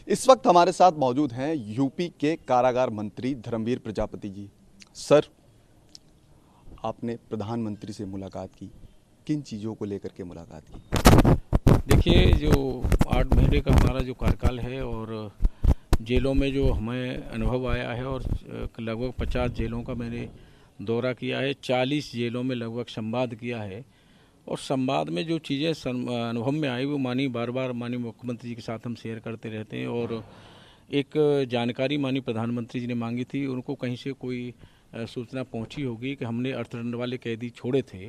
इस वक्त हमारे साथ मौजूद हैं यूपी के कारागार मंत्री धर्मवीर प्रजापति जी। सर, आपने प्रधानमंत्री से मुलाकात की, किन चीज़ों को लेकर के मुलाकात की? देखिए, जो 8 महीने का हमारा जो कार्यकाल है और जेलों में जो हमें अनुभव आया है और लगभग 50 जेलों का मैंने दौरा किया है, 40 जेलों में लगभग संवाद किया है और संवाद में जो चीज़ें अनुभव में आई वो बार बार माननीय मुख्यमंत्री जी के साथ हम शेयर करते रहते हैं। और एक जानकारी माननीय प्रधानमंत्री जी ने मांगी थी, उनको कहीं से कोई सूचना पहुंची होगी कि हमने अर्थदंड वाले कैदी छोड़े थे।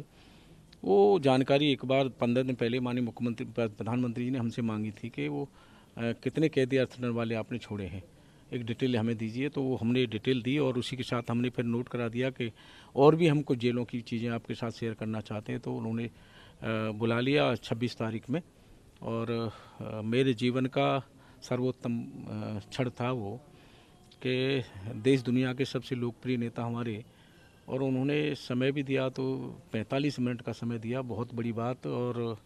वो जानकारी एक बार 15 दिन पहले माननीय मुख्यमंत्री प्रधानमंत्री जी ने हमसे मांगी थी कि वो कितने कैदी अर्थदंड वाले आपने छोड़े हैं, एक डिटेल हमें दीजिए। तो वो हमने डिटेल दी और उसी के साथ हमने फिर नोट करा दिया कि और भी हम कुछ जेलों की चीज़ें आपके साथ शेयर करना चाहते हैं। तो उन्होंने बुला लिया 26 तारीख में। और मेरे जीवन का सर्वोत्तम क्षण था वो कि देश दुनिया के सबसे लोकप्रिय नेता हमारे, और उन्होंने समय भी दिया तो 45 मिनट का समय दिया, बहुत बड़ी बात। और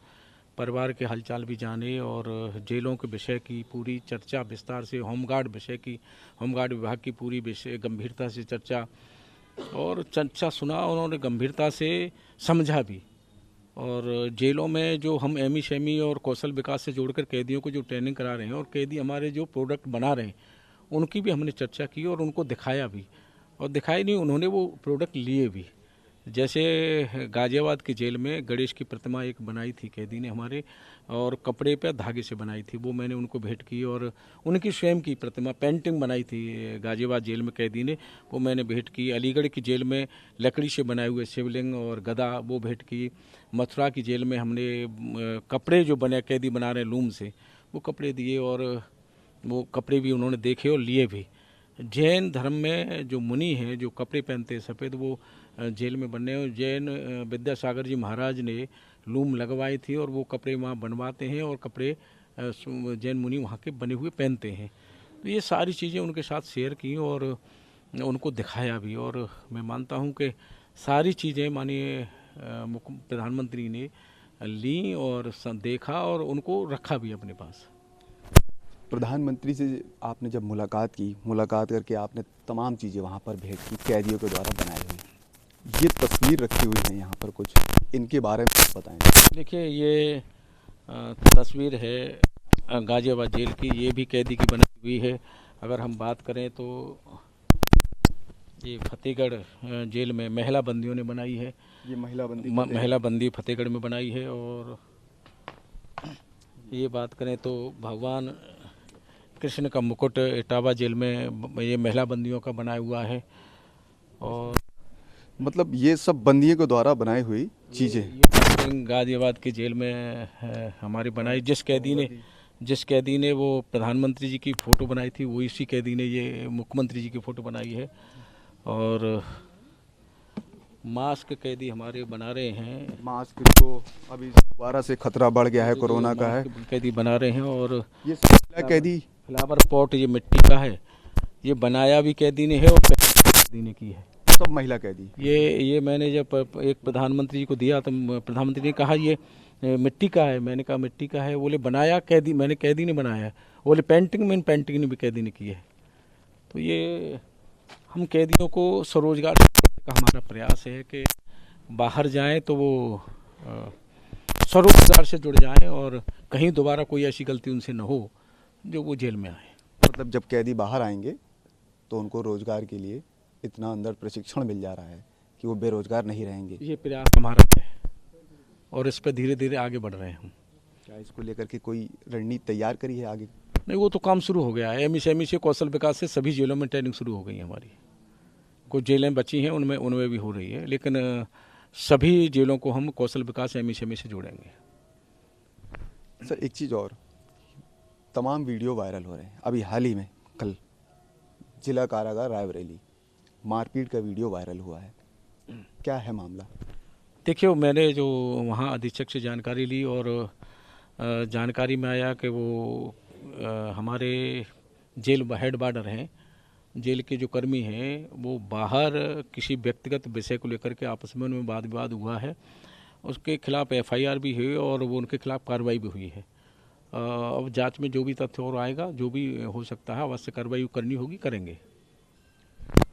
परिवार के हालचाल भी जाने और जेलों के विषय की पूरी चर्चा विस्तार से, होमगार्ड विषय की, होमगार्ड विभाग की पूरी विषय गंभीरता से चर्चा सुना उन्होंने, गंभीरता से समझा भी। और जेलों में जो हम एमी शेमी और कौशल विकास से जोड़कर कैदियों को जो ट्रेनिंग करा रहे हैं और कैदी हमारे जो प्रोडक्ट बना रहे हैं उनकी भी हमने चर्चा की और उनको दिखाया भी। और दिखाई नहीं, उन्होंने वो प्रोडक्ट लिए भी। जैसे गाजियाबाद की जेल में गणेश की प्रतिमा एक बनाई थी कैदी ने हमारे, और कपड़े पे धागे से बनाई थी, वो मैंने उनको भेंट की। और उनकी स्वयं की प्रतिमा पेंटिंग बनाई थी गाजियाबाद जेल में कैदी ने, वो मैंने भेंट की। अलीगढ़ की जेल में लकड़ी से बनाए हुए शिवलिंग और गदा, वो भेंट की। मथुरा की जेल में हमने कपड़े जो बने कैदी बना रहे लूम से, वो कपड़े दिए और वो कपड़े भी उन्होंने देखे और लिए भी। जैन धर्म में जो मुनि हैं जो कपड़े पहनते हैं सफ़ेद, वो जेल में बने और जैन विद्यासागर जी महाराज ने लूम लगवाई थी और वो कपड़े वहाँ बनवाते हैं और कपड़े जैन मुनि वहाँ के बने हुए पहनते हैं। तो ये सारी चीज़ें उनके साथ शेयर की और उनको दिखाया भी। और मैं मानता हूँ कि सारी चीज़ें माननीय प्रधानमंत्री ने ली और देखा और उनको रखा भी अपने पास। प्रधानमंत्री से आपने जब मुलाकात करके आपने तमाम चीज़ें वहाँ पर भेंट की, कैदियों के द्वारा बनाई हुई ये तस्वीर रखी हुई है यहाँ पर, कुछ इनके बारे में बताएं। देखिए, ये तस्वीर है गाजियाबाद जेल की, ये भी कैदी की बनाई हुई है। अगर हम बात करें तो ये फतेहगढ़ जेल में महिला बंदियों ने बनाई है, ये महिला बंदी फतेहगढ़ में बनाई है। और ये बात करें तो भगवान कृष्ण का मुकुट इटावा जेल में ये महिला बंदियों का बनाया हुआ है। और मतलब ये सब बंदियों के द्वारा बनाई हुई चीज़ें गाजियाबाद की जेल में हमारी बनाई। जिस कैदी ने वो प्रधानमंत्री जी की फ़ोटो बनाई थी, वो इसी कैदी ने ये मुख्यमंत्री जी की फ़ोटो बनाई है। और मास्क कैदी हमारे बना रहे हैं, मास्क तो अभी दोबारा से खतरा बढ़ गया है, कोरोना का है, कैदी बना रहे हैं। और ये कैदी फ्लावर पॉट ये मिट्टी का है, ये बनाया भी कैदी ने है और कैदी ने की है, सब महिला कैदी। ये मैंने जब एक प्रधानमंत्री जी को दिया तो प्रधानमंत्री ने कहा ये मिट्टी का है, मैंने कहा मिट्टी का है, बोले बनाया कैदी, मैंने कैदी ने बनाया है, बोले पेंटिंग ने भी कैदी ने की है। तो ये हम कैदियों को स्वरोजगार का हमारा प्रयास है कि बाहर जाएं तो वो स्वरोजगार से जुड़ जाएं और कहीं दोबारा कोई ऐसी गलती उनसे न हो जो वो जेल में आए। मतलब जब कैदी बाहर आएंगे तो उनको रोजगार के लिए इतना अंदर प्रशिक्षण मिल जा रहा है कि वो बेरोजगार नहीं रहेंगे। ये प्रयास हमारा है और इस पर धीरे धीरे आगे बढ़ रहे हैं हम। क्या इसको लेकर के कोई रणनीति तैयार करी है आगे? नहीं, वो तो काम शुरू हो गया है। एमएसएमई से, कौशल विकास से सभी जेलों में ट्रेनिंग शुरू हो गई है हमारी। कुछ जेलें बची हैं उनमें भी हो रही है, लेकिन सभी जेलों को हम कौशल विकास एमएसएमई से जोड़ेंगे। सर, एक चीज़ और, तमाम वीडियो वायरल हो रहे हैं। अभी हाल ही में कल जिला कारागार रायबरेली मारपीट का वीडियो वायरल हुआ है, क्या है मामला? देखिए, मैंने जो वहाँ अधीक्षक से जानकारी ली और जानकारी में आया कि वो हमारे जेल हेड वार्डर हैं, जेल के जो कर्मी हैं, वो बाहर किसी व्यक्तिगत विषय को लेकर के आपस में उनमें वाद विवाद हुआ है। उसके खिलाफ एफआईआर भी हुई और वो उनके खिलाफ कार्रवाई भी हुई है। अब जांच में जो भी तथ्य और आएगा, जो भी हो सकता है अवश्य कार्रवाई करनी होगी, करेंगे।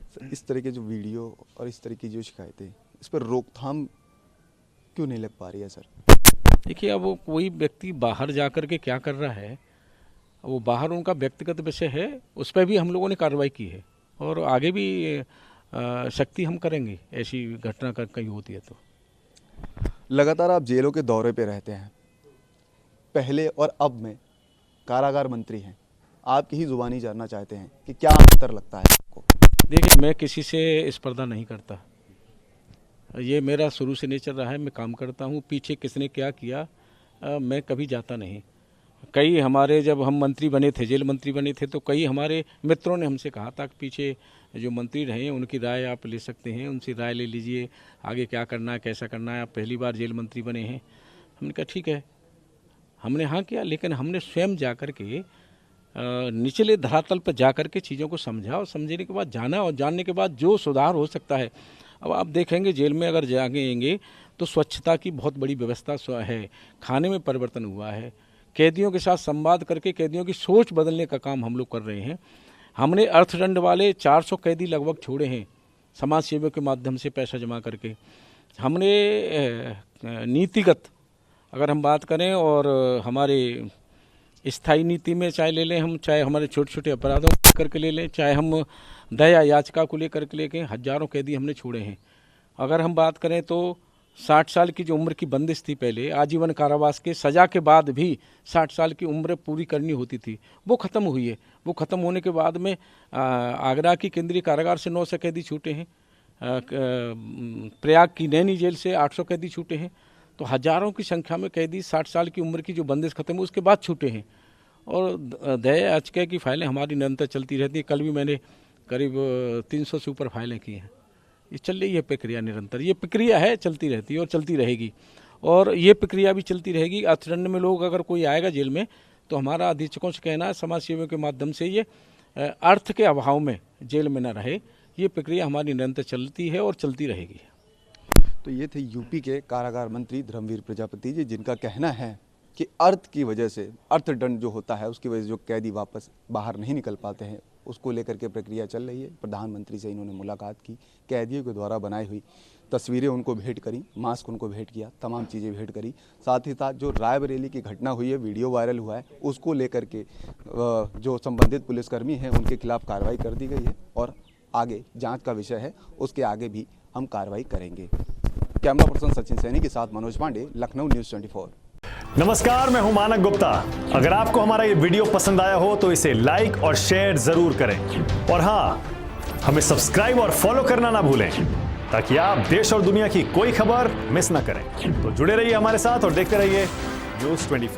सर, इस तरह के जो वीडियो और इस तरह की जो शिकायतें, इस पर रोकथाम क्यों नहीं लग पा रही है सर? देखिए, अब वो कोई व्यक्ति बाहर जा कर के क्या कर रहा है, वो बाहर उनका व्यक्तिगत विषय है, उस पर भी हम लोगों ने कार्रवाई की है और आगे भी सख्ती हम करेंगे ऐसी घटना कहीं होती है तो। लगातार आप जेलों के दौरे पे रहते हैं, पहले और अब में कारागार मंत्री हैं, आपकी ही जुबानी जानना चाहते हैं कि क्या अंतर लगता है आपको? देखिए, मैं किसी से स्पर्धा नहीं करता, ये मेरा शुरू से नेचर रहा है। मैं काम करता हूँ, पीछे किसने क्या किया मैं कभी जाता नहीं। कई हमारे, जब हम मंत्री बने थे, जेल मंत्री बने थे, तो कई हमारे मित्रों ने हमसे कहा था कि पीछे जो मंत्री रहे उनकी राय आप ले सकते हैं, उनसे राय ले लीजिए, आगे क्या करना है, कैसा करना है, आप पहली बार जेल मंत्री बने हैं। हमने कहा ठीक है, हमने हाँ किया, लेकिन हमने स्वयं जा कर के निचले धरातल पर जा कर के चीज़ों को समझा और समझने के बाद जाना, और जानने के बाद जो सुधार हो सकता है। अब आप देखेंगे जेल में अगर जाएंगे तो स्वच्छता की बहुत बड़ी व्यवस्था है, खाने में परिवर्तन हुआ है, कैदियों के साथ संवाद करके कैदियों की सोच बदलने का काम हम लोग कर रहे हैं। हमने अर्थदंड वाले 400 कैदी लगभग छोड़े हैं समाज सेवियों के माध्यम से पैसा जमा करके। हमने नीतिगत अगर हम बात करें और हमारे स्थायी नीति में चाहे ले लें हम, चाहे हमारे छोटे छोटे अपराधों को करके ले लें, चाहे हम दया याचिका को लेकर के लेके हजारों कैदी हमने छोड़े हैं। अगर हम बात करें तो 60 साल की जो उम्र की बंदिश थी पहले, आजीवन कारावास के सज़ा के बाद भी 60 साल की उम्र पूरी करनी होती थी, वो ख़त्म हुई है। वो ख़त्म होने के बाद में आगरा की केंद्रीय कारागार से 900 कैदी छूटे हैं, प्रयाग की नैनी जेल से 800 कैदी छूटे हैं। तो हज़ारों की संख्या में कैदी 60 साल की उम्र की जो बंदिश खत्म हुई उसके बाद छूटे हैं। और दया याचिका की फाइलें हमारी निरंतर चलती रहती हैं। कल भी मैंने करीब 300 से ऊपर फाइलें की हैं। ये चल रही है प्रक्रिया निरंतर, ये प्रक्रिया है, चलती रहती है और चलती रहेगी, और ये प्रक्रिया भी चलती रहेगी। अर्थदंड में लोग अगर कोई आएगा जेल में तो हमारा अधीक्षकों से कहना है समाज सेवियों के माध्यम से ये अर्थ के अभाव में जेल में न रहे, ये प्रक्रिया हमारी निरंतर चलती है और चलती रहेगी। तो ये थे यूपी के कारागार मंत्री धर्मवीर प्रजापति जी, जिनका कहना है कि अर्थ की वजह से, अर्थदंड जो होता है उसकी वजह से जो कैदी वापस बाहर नहीं निकल पाते हैं, उसको लेकर के प्रक्रिया चल रही है। प्रधानमंत्री से इन्होंने मुलाकात की, कैदियों के द्वारा बनाई हुई तस्वीरें उनको भेंट करी, मास्क उनको भेंट किया, तमाम चीज़ें भेंट करी। साथ ही साथ जो रायबरेली की घटना हुई है, वीडियो वायरल हुआ है, उसको लेकर के जो संबंधित पुलिसकर्मी हैं उनके खिलाफ कार्रवाई कर दी गई है और आगे जाँच का विषय है, उसके आगे भी हम कार्रवाई करेंगे। कैमरा पर्सन सचिन सैनी के साथ मनोज पांडे, लखनऊ न्यूज़ 24। नमस्कार, मैं हूं मानक गुप्ता। अगर आपको हमारा ये वीडियो पसंद आया हो तो इसे लाइक और शेयर जरूर करें, और हाँ, हमें सब्सक्राइब और फॉलो करना ना भूलें ताकि आप देश और दुनिया की कोई खबर मिस ना करें। तो जुड़े रहिए हमारे साथ और देखते रहिए न्यूज़ 24।